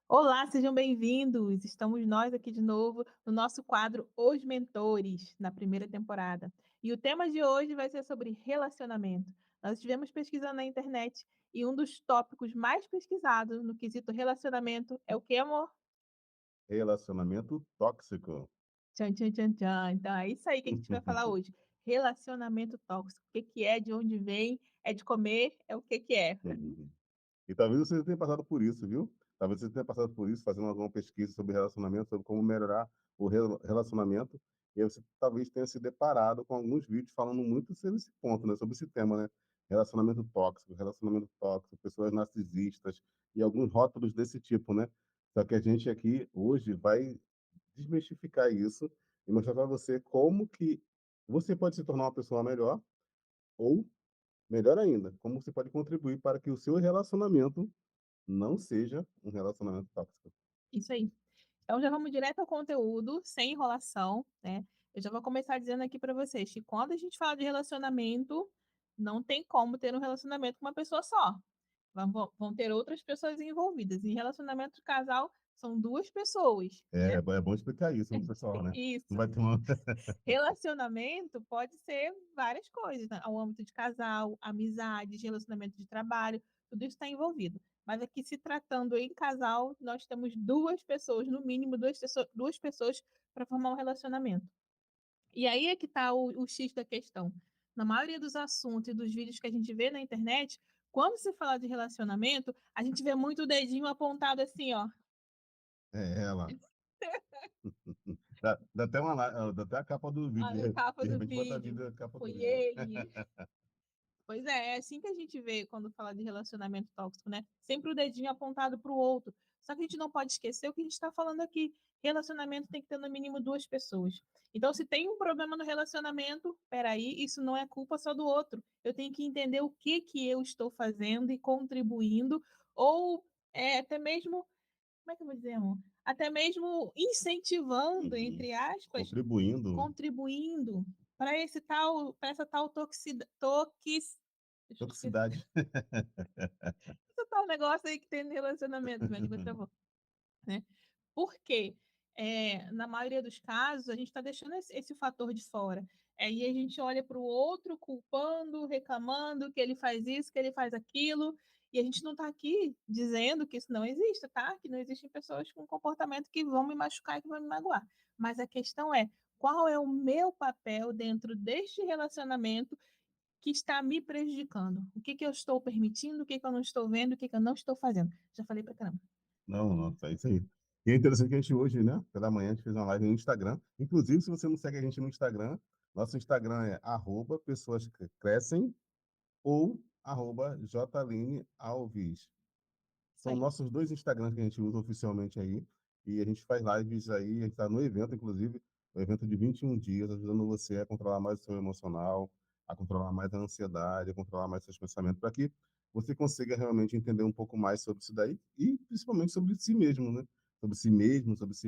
Olá, sejam bem-vindos. Estamos nós aqui de novo no nosso quadro Os Mentores, na primeira temporada. E o tema de hoje vai ser sobre relacionamento. Nós estivemos pesquisando na internet e um dos tópicos mais pesquisados no quesito relacionamento é o que, amor? Relacionamento tóxico. Tchan, tchan, tchan, tchan. Então é isso aí que a gente vai falar hoje. Relacionamento tóxico. O que que é, de onde vem, é de comer, é o que que é. Uhum. E talvez você tenha passado por isso, viu? Talvez você tenha passado por isso, fazendo alguma pesquisa sobre relacionamento, sobre como melhorar o relacionamento, e aí você talvez tenha se deparado com alguns vídeos falando muito sobre esse ponto, né? Sobre esse tema, né? Relacionamento tóxico, pessoas narcisistas e alguns rótulos desse tipo, né? Só que a gente aqui hoje vai desmistificar isso e mostrar para você como que você pode se tornar uma pessoa melhor ou melhor ainda, como você pode contribuir para que o seu relacionamento não seja um relacionamento tóxico. Isso aí. Então já vamos direto ao conteúdo, sem enrolação, né. Eu já vou começar dizendo aqui para vocês que quando a gente fala de relacionamento, não tem como ter um relacionamento com uma pessoa só. Vão ter outras pessoas envolvidas. Em relacionamento de casal, são 2 pessoas, É, né. é bom explicar isso para o pessoal, né? Não Isso. vai ter uma Relacionamento pode ser várias coisas, né, ao âmbito de casal, amizades, relacionamento de trabalho, tudo isso está envolvido. Mas aqui se tratando em casal, nós temos 2 pessoas, no mínimo 2 pessoas para formar um relacionamento. E aí é que está o X da questão. Na maioria dos assuntos e dos vídeos que a gente vê na internet, quando se fala de relacionamento, a gente vê muito o dedinho apontado assim, ó, é ela. Dá até dá até a capa do vídeo, a capa de do repente bota a vídeo, vida a capa do foi vídeo, né? ele. Pois é, é assim que a gente vê quando fala de relacionamento tóxico, né? Sempre o dedinho apontado para o outro. Só que a gente não pode esquecer o que a gente está falando aqui. Relacionamento tem que ter no mínimo 2 pessoas. Então, se tem um problema no relacionamento, peraí, isso não é culpa só do outro. Eu tenho que entender o que que eu estou fazendo e contribuindo, ou até mesmo, como é que eu vou dizer, amor? Até mesmo incentivando, Uhum. entre aspas, Contribuindo, contribuindo para essa tal deixa eu esquecer, toxicidade. esse tal negócio aí que tem no relacionamento, minha língua travou, né. Por quê? Na maioria dos casos, a gente está deixando esse fator de fora. E a gente olha para o outro culpando, reclamando que ele faz isso, que ele faz aquilo, e a gente não está aqui dizendo que isso não existe, tá, que não existem pessoas com comportamento que vão me machucar e que vão me magoar. Mas a questão é, qual é o meu papel dentro deste relacionamento que está me prejudicando? O que que eu estou permitindo, o que que eu não estou vendo, o que que eu não estou fazendo? Já falei pra caramba. Não, não, é isso aí. E é interessante que a gente hoje, né, pela manhã, a gente fez uma live no Instagram. Inclusive, se você não segue a gente no Instagram, nosso Instagram é @pessoascrescem ou @jlinealves. Isso São aí. nossos 2 Instagrams que a gente usa oficialmente aí, e a gente faz lives aí, a gente está no evento inclusive, o evento de 21 dias, ajudando você a controlar mais o seu emocional, a controlar mais a ansiedade, a controlar mais seus pensamentos, para que você consiga realmente entender um pouco mais sobre isso daí e principalmente sobre si mesmo, né? Sobre si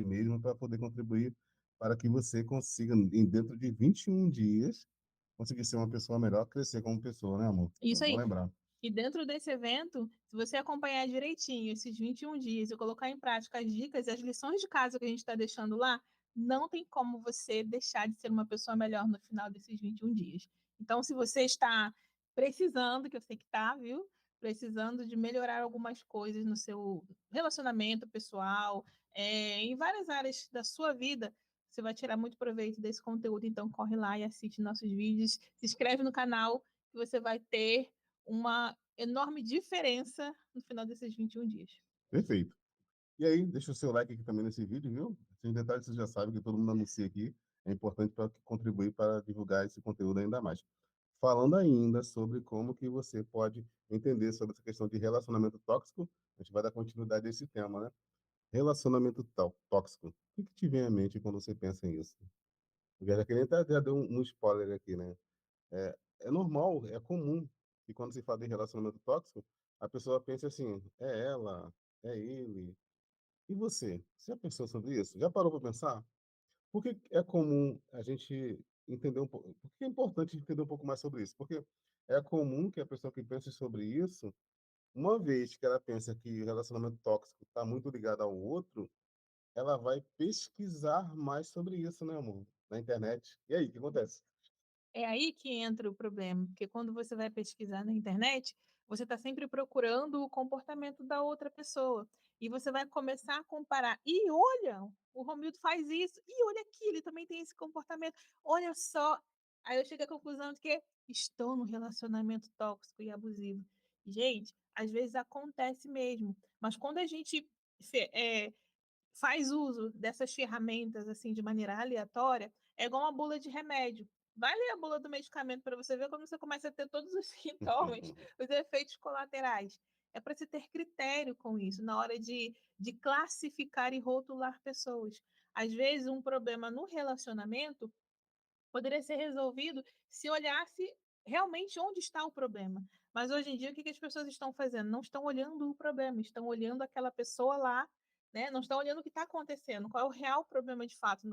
mesmo, para poder contribuir para que você consiga, em dentro de 21 dias, conseguir ser uma pessoa melhor, crescer como pessoa, né, amor? Isso Vamos aí. lembrar. E dentro desse evento, se você acompanhar direitinho esses 21 dias e colocar em prática as dicas e as lições de casa que a gente está deixando lá, não tem como você deixar de ser uma pessoa melhor no final desses 21 dias. Então, se você está precisando, que eu sei que está, viu? Precisando de melhorar algumas coisas no seu relacionamento pessoal, em várias áreas da sua vida, você vai tirar muito proveito desse conteúdo. Então, corre lá e assiste nossos vídeos, se inscreve no canal, que você vai ter uma enorme diferença no final desses 21 dias. Perfeito. E aí, deixa o seu like aqui também nesse vídeo, viu? Esses detalhes você já sabe que todo mundo anuncia aqui. É importante para contribuir para divulgar esse conteúdo ainda mais. Falando ainda sobre como que você pode entender sobre essa questão de relacionamento tóxico, a gente vai dar continuidade a esse tema, né? Relacionamento tóxico. O que que te vem à mente quando você pensa nisso? Porque já que nem até já deu um spoiler aqui, né? É normal, é comum que quando se fala de relacionamento tóxico, a pessoa pense assim, é ela, é ele, e você? Você já pensou sobre isso? Já parou para pensar? Por que é comum a gente entender um pouco? Por que é importante entender um pouco mais sobre isso? Porque é comum que a pessoa que pense sobre isso Uma vez que ela pensa que o relacionamento tóxico está muito ligado ao outro, ela vai pesquisar mais sobre isso, né, amor? Na internet. E aí, o que acontece? É aí que entra o problema, porque quando você vai pesquisar na internet, você está sempre procurando o comportamento da outra pessoa. E você vai começar a comparar. E olha, o Romildo faz isso. E olha aqui, ele também tem esse comportamento. Olha só. Aí eu chego à conclusão de que estou num relacionamento tóxico e abusivo. Gente, às vezes acontece mesmo. Mas quando a gente faz uso dessas ferramentas assim de maneira aleatória, é igual uma bula de remédio. Vai ler a bula do medicamento para você ver como você começa a ter todos os sintomas, os efeitos colaterais. É para se ter critério com isso, na hora de classificar e rotular pessoas. Às vezes, um problema no relacionamento poderia ser resolvido se olhasse realmente onde está o problema. Mas hoje em dia, o que as pessoas estão fazendo? Não estão olhando o problema, estão olhando aquela pessoa lá, né? Não estão olhando o que está acontecendo, qual é o real problema de fato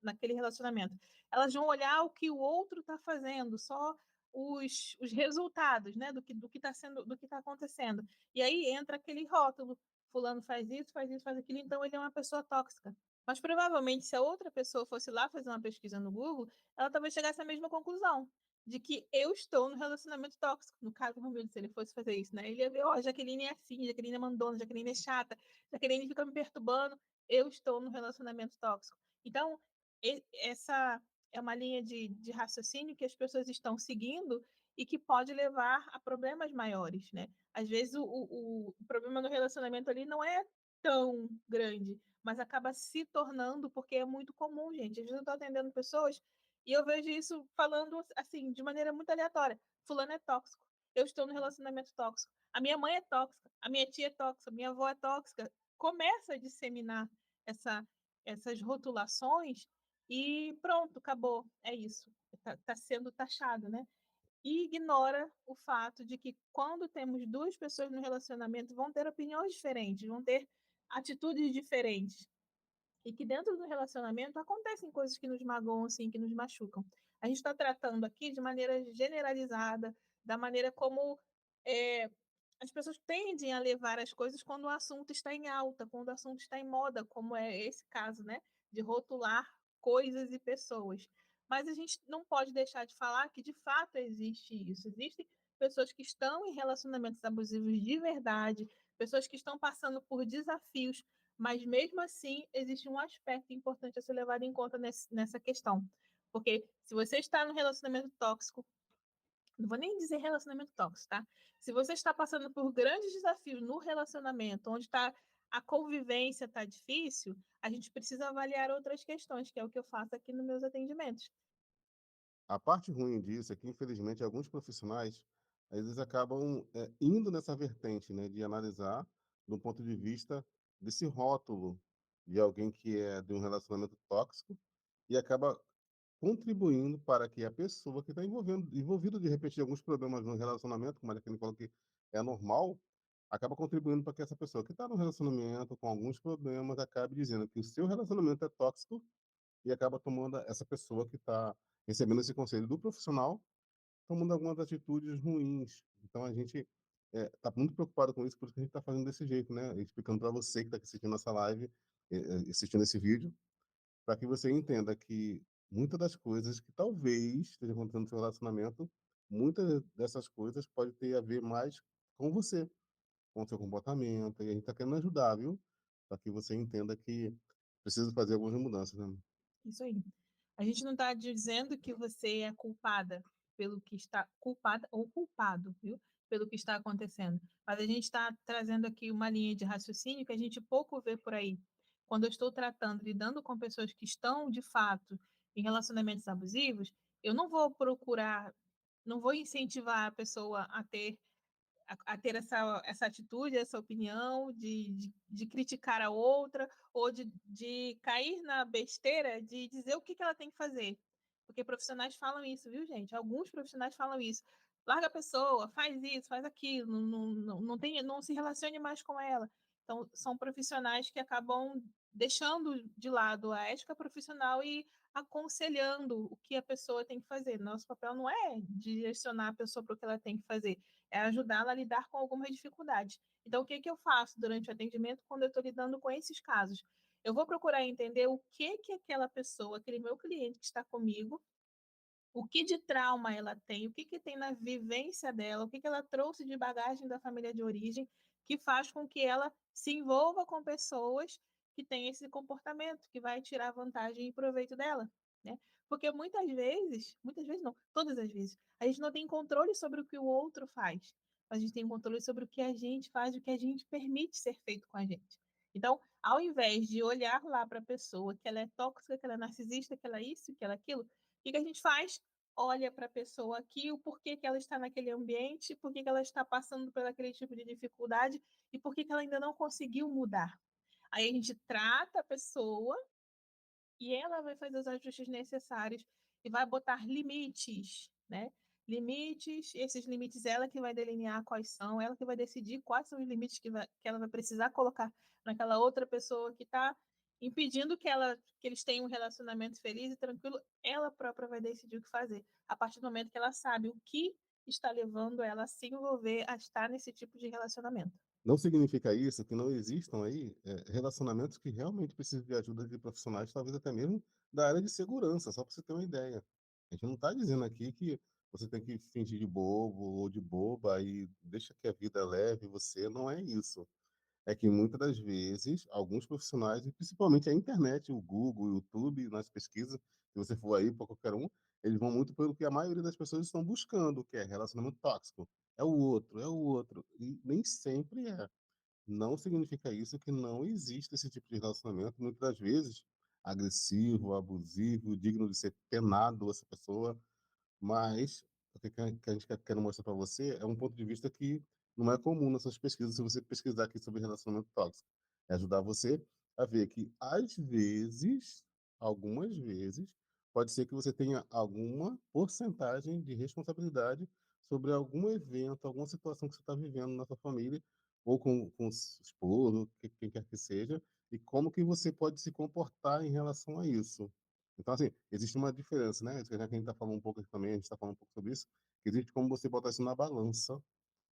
naquele relacionamento. Elas vão olhar o que o outro está fazendo, só os resultados, né, do que está sendo, do que está acontecendo. E aí entra aquele rótulo: fulano faz isso, faz isso, faz aquilo, então ele é uma pessoa tóxica. Mas provavelmente, se a outra pessoa fosse lá fazer uma pesquisa no Google, ela talvez chegasse à mesma conclusão, de que eu estou no relacionamento tóxico. No caso do Romildo, se ele fosse fazer isso, né? Ele ia ver, ó, oh, Jaqueline é assim, Jaqueline é mandona, Jaqueline é chata, Jaqueline fica me perturbando, eu estou no relacionamento tóxico. Então, essa é uma linha de raciocínio que as pessoas estão seguindo e que pode levar a problemas maiores, né? Às vezes o problema no relacionamento ali não é tão grande, mas acaba se tornando, porque é muito comum, gente. Às vezes eu estou atendendo pessoas e eu vejo isso falando assim, de maneira muito aleatória. Fulano é tóxico. Eu estou no relacionamento tóxico. A minha mãe é tóxica. A minha tia é tóxica. A minha avó é tóxica. Começa a disseminar essa, essas rotulações e pronto, acabou. É isso. Está sendo taxado, né? E ignora o fato de que quando temos duas pessoas no relacionamento, vão ter opiniões diferentes, vão ter atitudes diferentes. E que dentro do relacionamento acontecem coisas que nos magoam, assim, que nos machucam. A gente está tratando aqui de maneira generalizada, da maneira como é, as pessoas tendem a levar as coisas quando o assunto está em alta, quando o assunto está em moda, como é esse caso, né? De rotular coisas e pessoas. Mas a gente não pode deixar de falar que de fato existe isso. Existem pessoas que estão em relacionamentos abusivos de verdade, pessoas que estão passando por desafios, mas mesmo assim existe um aspecto importante a ser levado em conta nessa questão. Porque se você está no relacionamento tóxico, não vou nem dizer relacionamento tóxico, tá? Se você está passando por grandes desafios no relacionamento, onde tá, a convivência está difícil, a gente precisa avaliar outras questões, que é o que eu faço aqui nos meus atendimentos. A parte ruim disso é que, infelizmente, alguns profissionais, às vezes, acabam indo nessa vertente, né, de analisar do ponto de vista desse rótulo de alguém que é de um relacionamento tóxico e acaba contribuindo para que a pessoa que está envolvida, de repente, em alguns problemas no relacionamento, como a Jaqueline falou que é normal, acaba contribuindo para que essa pessoa que está no relacionamento com alguns problemas acabe dizendo que o seu relacionamento é tóxico e acaba tomando essa pessoa que está recebendo esse conselho do profissional, tomando algumas atitudes ruins. Então a gente está muito preocupado com isso, por isso que a gente está fazendo desse jeito, né? Explicando para você que está assistindo essa live, assistindo esse vídeo, para que você entenda que muitas das coisas que talvez esteja acontecendo no seu relacionamento, muitas dessas coisas pode ter a ver mais com você, com o seu comportamento, e a gente está querendo ajudar, viu? Para que você entenda que precisa fazer algumas mudanças, né? Isso aí. A gente não está dizendo que você é culpada pelo que está culpada ou culpado, viu? Pelo que está acontecendo. Mas a gente está trazendo aqui uma linha de raciocínio que a gente pouco vê por aí. Quando eu estou tratando, lidando com pessoas que estão, de fato, em relacionamentos abusivos, eu não vou procurar, não vou incentivar a pessoa a ter essa atitude, essa opinião de criticar a outra ou de cair na besteira de dizer o que ela tem que fazer. Porque profissionais falam isso, viu, gente? Alguns profissionais falam isso. Larga a pessoa, faz isso, faz aquilo, não se relacione mais com ela. Então, são profissionais que acabam deixando de lado a ética profissional e aconselhando o que a pessoa tem que fazer. Nosso papel não é direcionar a pessoa para o que ela tem que fazer, é ajudá-la a lidar com algumas dificuldades. Então, o que que eu faço durante o atendimento quando eu estou lidando com esses casos? Eu vou procurar entender o que que aquela pessoa, aquele meu cliente que está comigo, o que de trauma ela tem, o que que tem na vivência dela, o que que ela trouxe de bagagem da família de origem, que faz com que ela se envolva com pessoas que têm esse comportamento, que vai tirar vantagem e proveito dela, né? Porque muitas vezes não, todas as vezes, a gente não tem controle sobre o que o outro faz, mas a gente tem controle sobre o que a gente faz, o que a gente permite ser feito com a gente. Então, ao invés de olhar lá para a pessoa que ela é tóxica, que ela é narcisista, que ela é isso, que ela é aquilo, o que que a gente faz? Olha para a pessoa aqui, o porquê que ela está naquele ambiente, por que ela está passando por aquele tipo de dificuldade e por que ela ainda não conseguiu mudar. Aí a gente trata a pessoa e ela vai fazer os ajustes necessários e vai botar limites, né? Limites, esses limites ela que vai delinear quais são, ela que vai decidir quais são os limites que ela vai precisar colocar naquela outra pessoa que está impedindo que eles tenham um relacionamento feliz e tranquilo, ela própria vai decidir o que fazer, a partir do momento que ela sabe o que está levando ela a se envolver, a estar nesse tipo de relacionamento. Não significa isso que não existam aí, relacionamentos que realmente precisam de ajuda de profissionais, talvez até mesmo da área de segurança, só para você ter uma ideia. A gente não está dizendo aqui que você tem que fingir de bobo ou de boba e deixa que a vida leve você, não é isso. É que muitas das vezes, alguns profissionais, e principalmente a internet, o Google, o YouTube, nas pesquisas, se você for aí para qualquer um, eles vão muito pelo que a maioria das pessoas estão buscando, que é relacionamento tóxico. É o outro. E nem sempre é. Não significa isso que não existe esse tipo de relacionamento, muitas das vezes agressivo, abusivo, digno de ser penado essa pessoa, mas o que a gente quer mostrar para você é um ponto de vista que não é comum nessas pesquisas, se você pesquisar aqui sobre relacionamento tóxico. É ajudar você a ver que, às vezes, algumas vezes, pode ser que você tenha alguma porcentagem de responsabilidade sobre algum evento, alguma situação que você está vivendo na sua família, ou com o esposo, quem quer que seja, e como que você pode se comportar em relação a isso. Então, assim, existe uma diferença, né? Já que a gente está falando um pouco aqui também, a gente está falando um pouco sobre isso, que existe como você botar isso na balança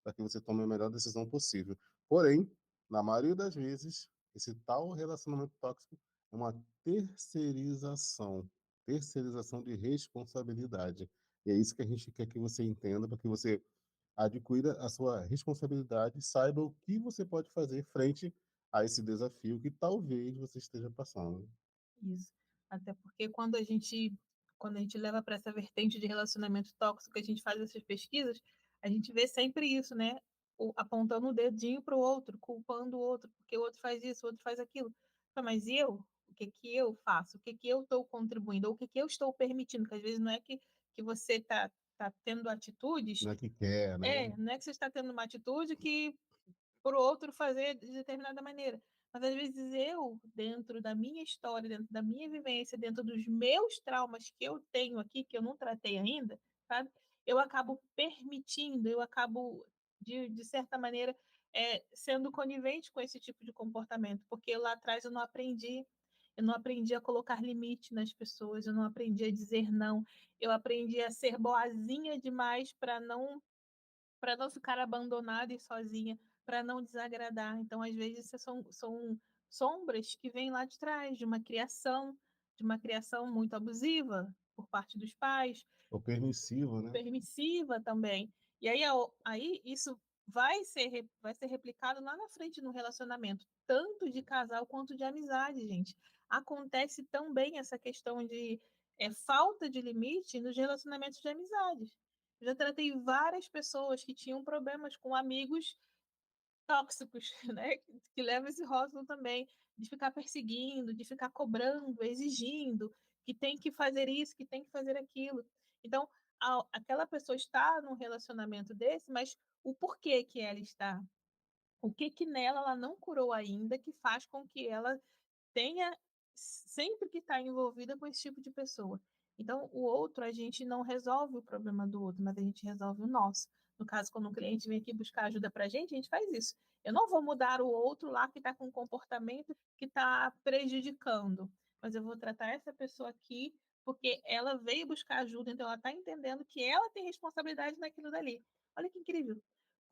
para que você tome a melhor decisão possível. Porém, na maioria das vezes, esse tal relacionamento tóxico é uma terceirização de responsabilidade. E é isso que a gente quer que você entenda, para que você adquira a sua responsabilidade, saiba o que você pode fazer frente a esse desafio que talvez você esteja passando. Isso. Até porque quando a gente leva para essa vertente de relacionamento tóxico, a gente faz essas pesquisas, a gente vê sempre isso, né? Apontando o dedinho para o outro, culpando o outro, porque o outro faz isso, o outro faz aquilo. Mas e eu? O que que eu faço? O que que eu estou contribuindo? Ou o que que eu estou permitindo? Porque às vezes não é que você tá tendo atitudes, Não é que quer, né? não é que você está tendo uma atitude que para o outro fazer de determinada maneira. Mas às vezes eu, dentro da minha história, dentro da minha vivência, dentro dos meus traumas que eu tenho aqui, que eu não tratei ainda, sabe? Eu acabo permitindo, eu acabo, de certa maneira, sendo conivente com esse tipo de comportamento, porque lá atrás eu não aprendi a colocar limite nas pessoas, eu não aprendi a dizer não, eu aprendi a ser boazinha demais para não ficar abandonada e sozinha, para não desagradar. Então, às vezes, são sombras que vêm lá de trás, de uma criação muito abusiva por parte dos pais, Ou permissivo, né? permissiva também. E aí isso vai ser replicado lá na frente no relacionamento, tanto de casal quanto de amizade, gente. Acontece também essa questão de falta de limite nos relacionamentos de amizades. Eu já tratei várias pessoas que tinham problemas com amigos tóxicos, né? Que levam esse rótulo também de ficar perseguindo, de ficar cobrando, exigindo, que tem que fazer isso, que tem que fazer aquilo. Então, aquela pessoa está num relacionamento desse, mas o porquê que ela está? O que que nela ela não curou ainda que faz com que ela tenha sempre que estar envolvida com esse tipo de pessoa. Então, o outro, a gente não resolve o problema do outro, mas a gente resolve o nosso. No caso, quando um cliente vem aqui buscar ajuda para a gente faz isso. Eu não vou mudar o outro lá que está com um comportamento que está prejudicando, mas eu vou tratar essa pessoa aqui porque ela veio buscar ajuda, então ela está entendendo que ela tem responsabilidade naquilo dali. Olha que incrível.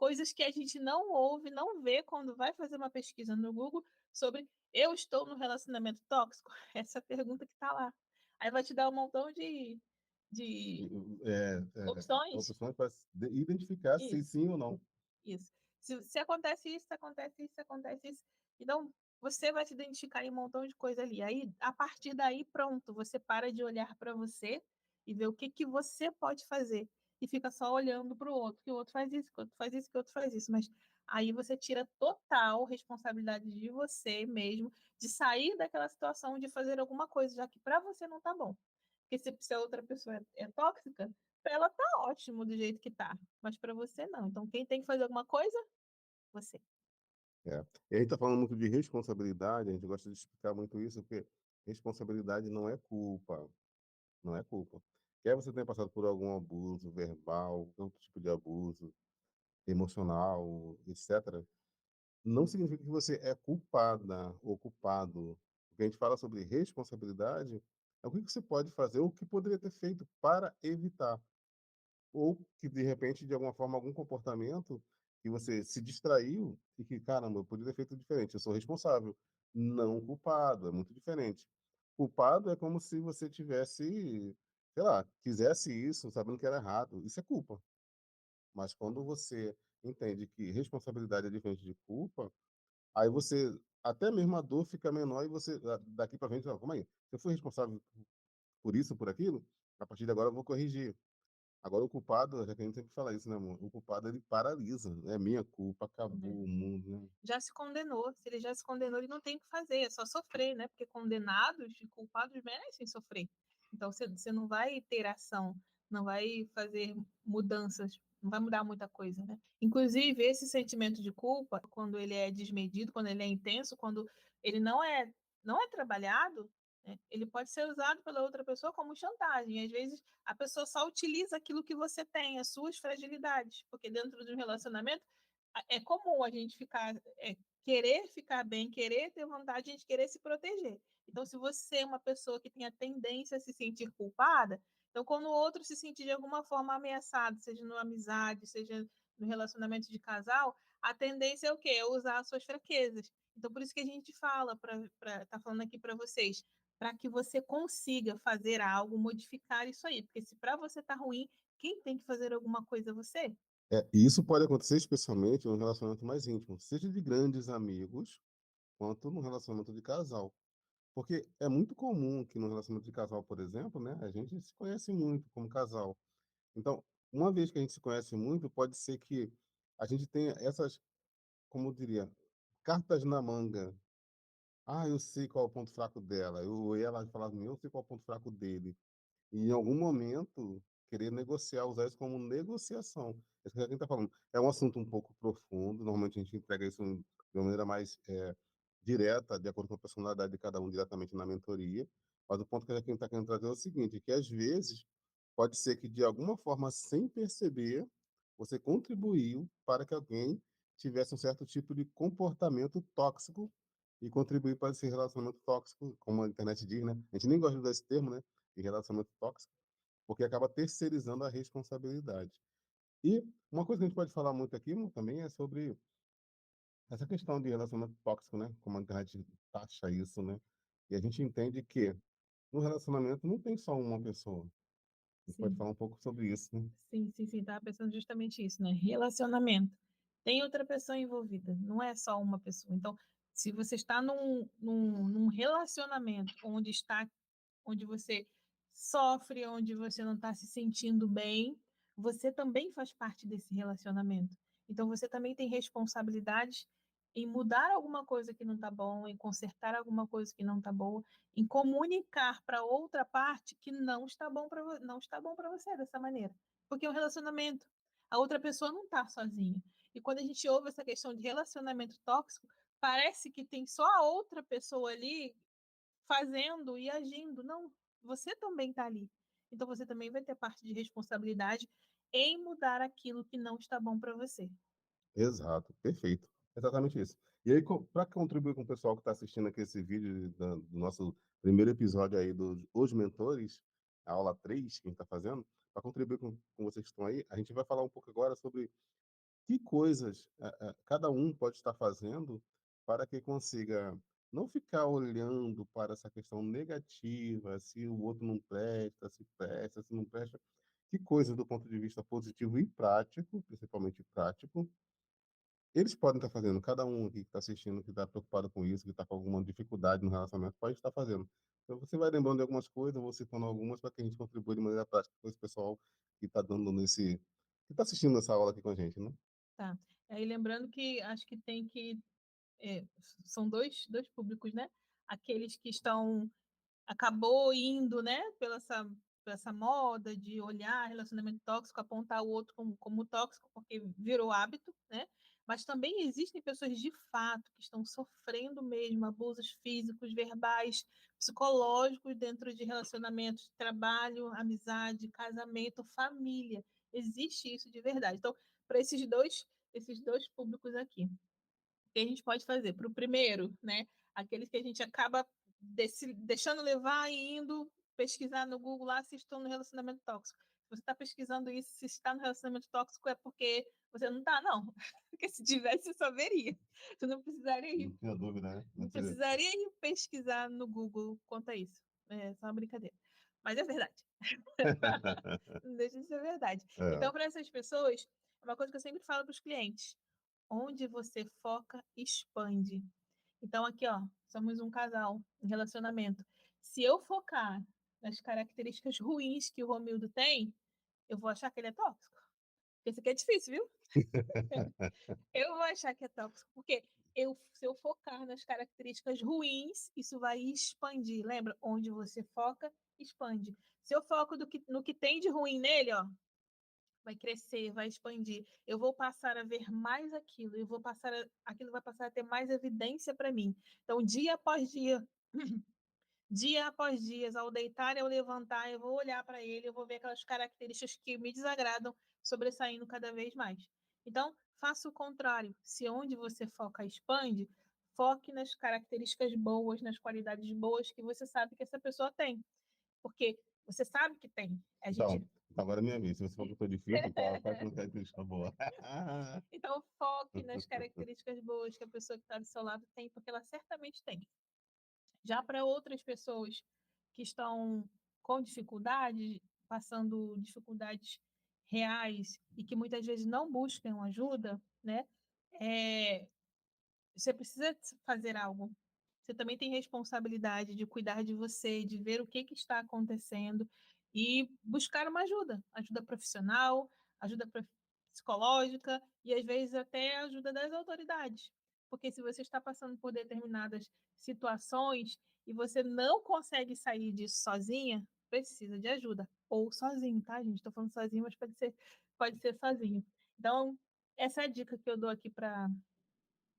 coisas que a gente não ouve, não vê quando vai fazer uma pesquisa no Google sobre "eu estou num relacionamento tóxico"? Essa pergunta que está lá. Aí vai te dar um montão de opções. Opções para identificar se Isso. sim ou não. Isso. Se acontece isso, se acontece isso, se acontece isso. Então, você vai se identificar em um montão de coisa ali. Aí, a partir daí, pronto, você para de olhar para você e ver o que que você pode fazer. E fica só olhando para o outro, que o outro faz isso, que o outro faz isso, que o outro faz isso. Mas aí você tira total responsabilidade de você mesmo, de sair daquela situação de fazer alguma coisa, já que para você não tá bom. Porque se a outra pessoa é tóxica, pra ela tá ótimo do jeito que tá, mas para você não. Então quem tem que fazer alguma coisa? Você. É. E a gente está falando muito de responsabilidade, a gente gosta de explicar muito isso, porque responsabilidade não é culpa, não é culpa. Quer você tenha passado por algum abuso verbal, outro tipo de abuso emocional, etc., não significa que você é culpada ou culpado. O que a gente fala sobre responsabilidade é o que você pode fazer, ou o que poderia ter feito para evitar. Ou que, de repente, de alguma forma, algum comportamento que você se distraiu e que, caramba, eu poderia ter feito diferente. Eu sou responsável. Não culpado, é muito diferente. Culpado é como se você tivesse, sei lá, quisesse isso sabendo que era errado. Isso é culpa. Mas quando você entende que responsabilidade é diferente de culpa, aí você, até mesmo a dor fica menor e você, daqui para frente, ó, calma aí, se eu fui responsável por isso, por aquilo, a partir de agora eu vou corrigir. Agora o culpado, já que a gente sempre fala isso, né, amor? O culpado ele paralisa. É minha culpa, Né. acabou o mundo, né? Já se condenou, se ele já se condenou, ele não tem o que fazer, é só sofrer, né, porque condenados e culpados merecem sofrer. Então você não vai ter ação, não vai fazer mudanças, não vai mudar muita coisa, né. Inclusive esse sentimento de culpa, quando ele é desmedido, quando ele é intenso, quando ele não é trabalhado, né, ele pode ser usado pela outra pessoa como chantagem. Às vezes a pessoa só utiliza aquilo que você tem, as suas fragilidades, porque dentro de um relacionamento é comum a gente querer ficar bem, querer ter vontade, a gente querer se proteger. Então, se você é uma pessoa que tem a tendência a se sentir culpada, então quando o outro se sentir de alguma forma ameaçado, seja numa amizade, seja no relacionamento de casal, a tendência é o quê? É usar as suas fraquezas. Então, por isso que a gente fala, tá falando aqui para vocês, para que você consiga fazer algo, modificar isso aí. Porque se para você tá ruim, quem tem que fazer alguma coisa é você. E isso pode acontecer especialmente no relacionamento mais íntimo, seja de grandes amigos, quanto no relacionamento de casal. Porque é muito comum que no relacionamento de casal, por exemplo, né, a gente se conhece muito como casal. Então, uma vez que a gente se conhece muito, pode ser que a gente tenha essas, como eu diria, cartas na manga. Ah, eu sei qual é o ponto fraco dela. Eu ia lá e falava, eu sei qual é o ponto fraco dele. E em algum momento, querer negociar, usar isso como negociação. É isso que a gente está falando. É um assunto um pouco profundo, normalmente a gente entrega isso de uma maneira mais direta, de acordo com a personalidade de cada um, diretamente na mentoria. Mas o ponto que a gente está querendo trazer é o seguinte, que às vezes pode ser que de alguma forma, sem perceber, você contribuiu para que alguém tivesse um certo tipo de comportamento tóxico e contribuir para esse relacionamento tóxico, como a internet diz, né? A gente nem gosta de usar esse termo, né? De relacionamento tóxico, porque acaba terceirizando a responsabilidade. E uma coisa que a gente pode falar muito aqui também é sobre essa questão de relacionamento tóxico, né? Como a internet taxa isso, né? E a gente entende que no relacionamento não tem só uma pessoa. A gente pode Sim. falar um pouco sobre isso, né? Sim, sim, sim, estava pensando justamente isso, né, relacionamento. Tem outra pessoa envolvida, não é só uma pessoa. Então, se você está num relacionamento onde você sofre, onde você não está se sentindo bem, você também faz parte desse relacionamento. Então, você também tem responsabilidades em mudar alguma coisa que não está bom, em consertar alguma coisa que não está boa, em comunicar para outra parte que não está bom para você dessa maneira. Porque é um relacionamento. A outra pessoa não está sozinha. E quando a gente ouve essa questão de relacionamento tóxico, parece que tem só a outra pessoa ali fazendo e agindo. Não, você também está ali. Então você também vai ter parte de responsabilidade em mudar aquilo que não está bom para você. Exato, perfeito. Exatamente isso. E aí, para contribuir com o pessoal que está assistindo aqui esse vídeo do nosso primeiro episódio aí dos Os Mentores, a aula 3 que a gente está fazendo, para contribuir com vocês que estão aí, a gente vai falar um pouco agora sobre que coisas cada um pode estar fazendo para que consiga não ficar olhando para essa questão negativa, se o outro não presta, se presta, se não presta. Que coisas do ponto de vista positivo e prático, principalmente prático, eles podem estar fazendo, cada um aqui que está assistindo, que está preocupado com isso, que está com alguma dificuldade no relacionamento, pode estar fazendo. Então, você vai lembrando de algumas coisas, eu vou citando algumas para que a gente contribua de maneira prática com esse pessoal que está dando nesse, que está assistindo essa aula aqui com a gente, né? Tá. Aí lembrando que acho que tem que. é, São dois públicos, né? Aqueles que estão acabou indo, né, pela essa moda de olhar relacionamento tóxico, apontar o outro como tóxico, porque virou hábito, né? Mas também existem pessoas de fato que estão sofrendo mesmo abusos físicos, verbais, psicológicos dentro de relacionamentos de trabalho, amizade, casamento, família. Existe isso de verdade. Então, para esses dois públicos aqui, que a gente pode fazer? Para o primeiro, né? Aqueles que a gente acaba deixando levar e indo pesquisar no Google lá se estão no relacionamento tóxico. Se você está pesquisando isso, se está no relacionamento tóxico, é porque você não está, não. Porque se tivesse, você só veria. Você não precisaria Não ir, tinha dúvida, né? não precisaria ir pesquisar no Google quanto a isso. É só uma brincadeira. Mas é verdade. Não deixa de ser verdade. É, Então, para essas pessoas, é uma coisa que eu sempre falo para os clientes: onde você foca, expande. Então, aqui, ó, somos um casal em relacionamento. Se eu focar nas características ruins que o Romildo tem, eu vou achar que ele é tóxico. Porque isso aqui é difícil, viu? Eu vou achar que é tóxico, porque se eu focar nas características ruins, isso vai expandir. Lembra? Onde você foca, expande. Se eu foco no que tem de ruim nele, ó, vai crescer, vai expandir. Eu vou passar a ver mais aquilo, aquilo vai passar a ter mais evidência para mim. Então, dia após dia, dia após dia, ao deitar e ao levantar, eu vou olhar para ele, eu vou ver aquelas características que me desagradam sobressaindo cada vez mais. Então, faça o contrário. Se onde você foca expande, foque nas características boas, nas qualidades boas que você sabe que essa pessoa tem. Porque você sabe que tem. A gente então, agora é minha vez. Se você for que eu tô difícil, qual que é a característica boa? Então, foque nas características boas que a pessoa que está do seu lado tem, porque ela certamente tem. Já para outras pessoas que estão com dificuldades, passando dificuldades reais e que muitas vezes não buscam ajuda, né? É, você precisa fazer algo. Você também tem responsabilidade de cuidar de você, de ver o que, que está acontecendo e buscar uma ajuda, ajuda profissional, ajuda psicológica e às vezes até ajuda das autoridades. Porque se você está passando por determinadas situações e você não consegue sair disso sozinha, precisa de ajuda. Ou sozinho, tá, gente? Estou falando sozinho, mas pode ser sozinho. Então, essa é a dica que eu dou aqui para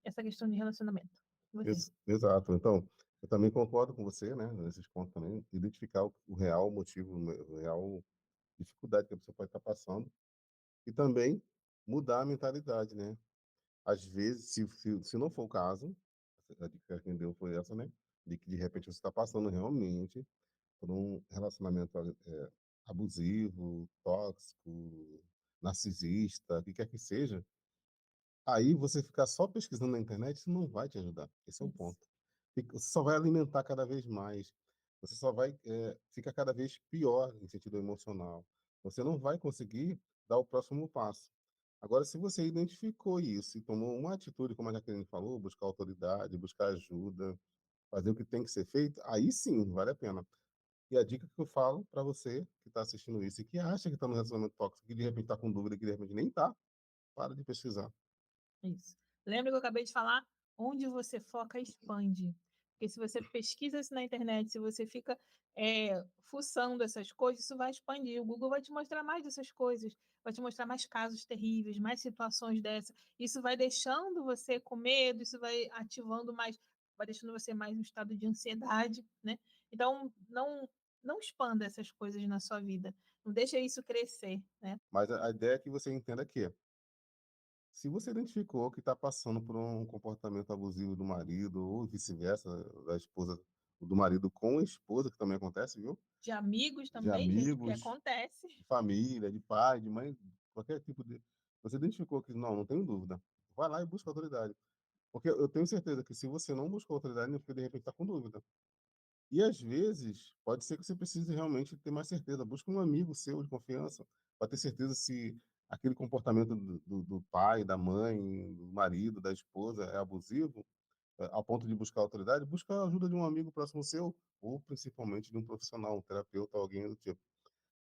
essa questão de relacionamento. Você. Exato. Então, eu também concordo com você, né, nesses pontos também, identificar o real motivo, o real dificuldade que a pessoa pode estar passando e também mudar a mentalidade, né? Às vezes, se não for o caso, a dica que deu foi essa, né? De que de repente você está passando realmente por um relacionamento abusivo, tóxico, narcisista, o que quer que seja. Aí você ficar só pesquisando na internet, isso não vai te ajudar. Esse é o Isso. ponto. Você só vai alimentar cada vez mais. Você só vai ficar cada vez pior em sentido emocional. Você não vai conseguir dar o próximo passo. Agora, se você identificou isso e tomou uma atitude, como a Jaqueline falou, buscar autoridade, buscar ajuda, fazer o que tem que ser feito, aí sim, vale a pena. E a dica que eu falo para você que está assistindo isso e que acha que está no relacionamento tóxico, que de repente está com dúvida, que de repente nem está, para de pesquisar. Isso. Lembra que eu acabei de falar? Onde você foca, expande. Porque se você pesquisa isso na internet, se você fica fuçando essas coisas, isso vai expandir. O Google vai te mostrar mais dessas coisas, vai te mostrar mais casos terríveis, mais situações dessas. Isso vai deixando você com medo, isso vai ativando mais, vai deixando você mais no estado de ansiedade, né? Então, não expanda essas coisas na sua vida. Não deixa isso crescer, né? Mas a ideia é que você entenda que, se você identificou que está passando por um comportamento abusivo do marido, ou vice-versa, da esposa, do marido com a esposa, que também acontece, viu? De amigos De também, gente, porque amigos, acontece. de família, de pai, de mãe, qualquer tipo de. Você identificou que não tenho dúvida, vai lá e busca a autoridade. Porque eu tenho certeza que se você não buscou autoridade, é porque de repente está com dúvida. E às vezes, pode ser que você precise realmente ter mais certeza. Busca um amigo seu de confiança para ter certeza se aquele comportamento do pai, da mãe, do marido, da esposa é abusivo, ao ponto de buscar autoridade. Busca a ajuda de um amigo próximo seu, ou principalmente de um profissional, um terapeuta, alguém do tipo.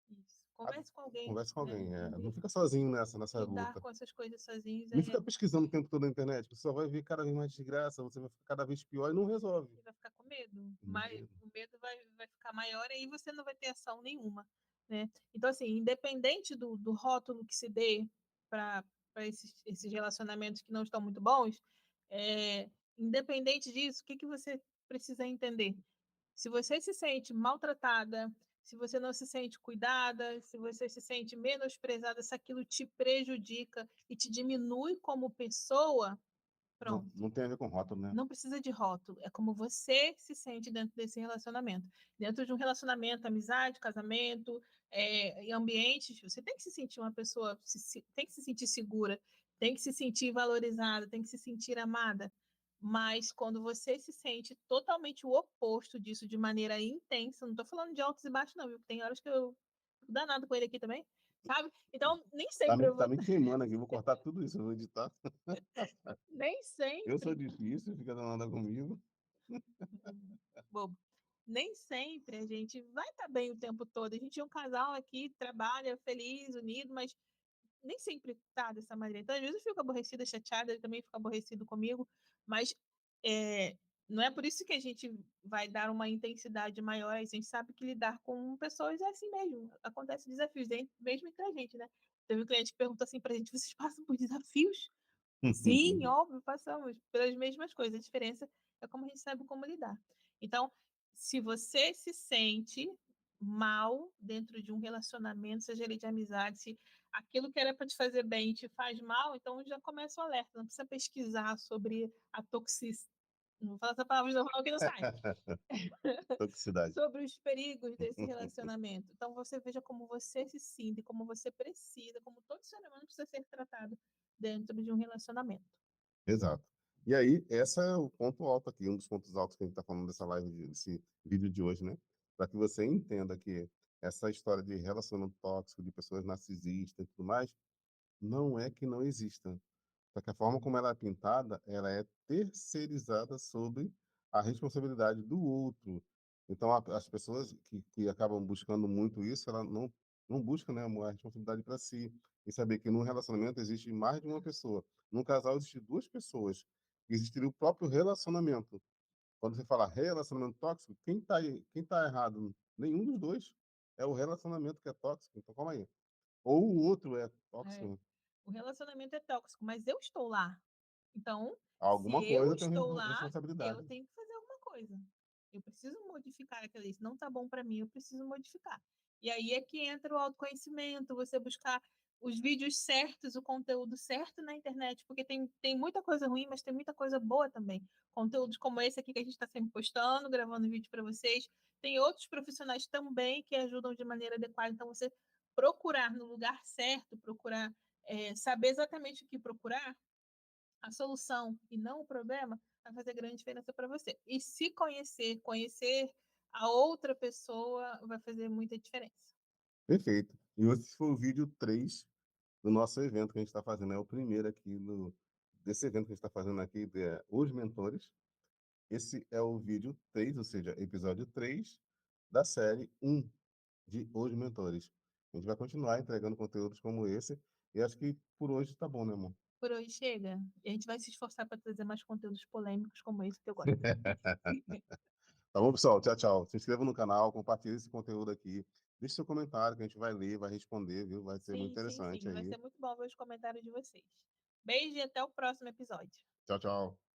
Isso. Sabe? Converse com alguém, Converse com né? alguém. Não fica sozinho nessa Lidar luta. com essas coisas sozinhos Não fica pesquisando o tempo todo na internet, você só vai ver cada vez mais desgraça, você vai ficar cada vez pior e não resolve. e vai ficar com medo. Mas Medo. o medo vai ficar maior e aí você não vai ter ação nenhuma, né? Então, assim, independente do rótulo que se dê para esses relacionamentos que não estão muito bons, independente disso, o que, que você precisa entender? Se você se sente maltratada, se você não se sente cuidada, se você se sente menosprezada, se aquilo te prejudica e te diminui como pessoa, Não, pronto. não tem a ver com rótulo, né? Não precisa de rótulo, é como você se sente dentro desse relacionamento. Dentro de um relacionamento, amizade, casamento, em ambientes, você tem que se sentir uma pessoa, tem que se sentir segura, tem que se sentir valorizada, tem que se sentir amada. Mas quando você se sente totalmente o oposto disso de maneira intensa, não estou falando de altos e baixos, não, viu? Tem horas que eu fico danado com ele aqui também, sabe? Então, nem Tá sempre me, eu tá vou. me queimando aqui, vou cortar tudo isso, eu vou editar. Nem Eu sou sempre. difícil, fica danada comigo. Bobo. Nem sempre a gente vai estar bem o tempo todo. A gente é um casal aqui, trabalha feliz, unido, mas nem sempre tá dessa maneira. Então, às vezes eu fico aborrecida, chateada, ele também fica aborrecido comigo, mas não é por isso que a gente vai dar uma intensidade maior. A gente sabe que lidar com pessoas é assim mesmo. Acontece desafios, mesmo entre a gente, né? Teve um cliente que perguntou assim pra gente: vocês passam por desafios? Sim, óbvio, passamos pelas mesmas coisas. A diferença é como a gente sabe como lidar. Então, se você se sente mal dentro de um relacionamento, seja ele de amizade, se aquilo que era para te fazer bem te faz mal, então já começa o alerta. Não precisa pesquisar sobre a toxicidade. Não vou falar essa palavra de novo, não, que não sai. Toxicidade. Sobre os perigos desse relacionamento. Então, você veja como você se sente, como você precisa, como todo ser humano precisa ser tratado dentro de um relacionamento. Exato. E aí, esse é o ponto alto aqui, um dos pontos altos que a gente está falando dessa live, desse vídeo de hoje, né? Para que você entenda que essa história de relacionamento tóxico, de pessoas narcisistas e tudo mais, não é que não exista. Só que a forma como ela é pintada, ela é terceirizada sobre a responsabilidade do outro. Então, as pessoas que acabam buscando muito isso, ela não buscam, né, a responsabilidade para si. E saber que num relacionamento existe mais de uma pessoa. Num casal existe duas pessoas. Existiria o próprio relacionamento. Quando você fala relacionamento tóxico, quem tá errado? Nenhum dos dois. É o relacionamento que é tóxico. Então, calma aí. Ou o outro é É, tóxico. o relacionamento é tóxico, mas eu estou lá. Então, se Alguma eu coisa tem estou lá, eu responsabilidade. tenho que fazer alguma coisa. Eu preciso modificar aquilo. Isso não está bom para mim, eu preciso modificar. E aí é que entra o autoconhecimento, você buscar os vídeos certos, o conteúdo certo na internet, porque tem muita coisa ruim, mas tem muita coisa boa também. Conteúdos como esse aqui que a gente está sempre postando, gravando vídeo para vocês. Tem outros profissionais também que ajudam de maneira adequada. Então, você procurar no lugar certo, procurar saber exatamente o que procurar, a solução e não o problema, vai fazer grande diferença para você. E se conhecer a outra pessoa vai fazer muita diferença. Perfeito. E esse foi o vídeo 3 do nosso evento que a gente está fazendo. É o primeiro aqui desse evento que a gente está fazendo aqui, Os Mentores. Esse é o vídeo 3, ou seja, episódio 3 da série 1 de Os Mentores. A gente vai continuar entregando conteúdos como esse. E acho que por hoje tá bom, né, amor? Por hoje chega. E a gente vai se esforçar para trazer mais conteúdos polêmicos como esse que eu gosto. Tá bom, pessoal? Tchau, tchau. Se inscreva no canal, compartilhe esse conteúdo aqui. Deixe seu comentário que a gente vai ler, vai responder, viu? Vai ser muito Sim, sim, interessante sim. Vai aí. ser muito bom ver os comentários de vocês. Beijo e até o próximo episódio. Tchau, tchau.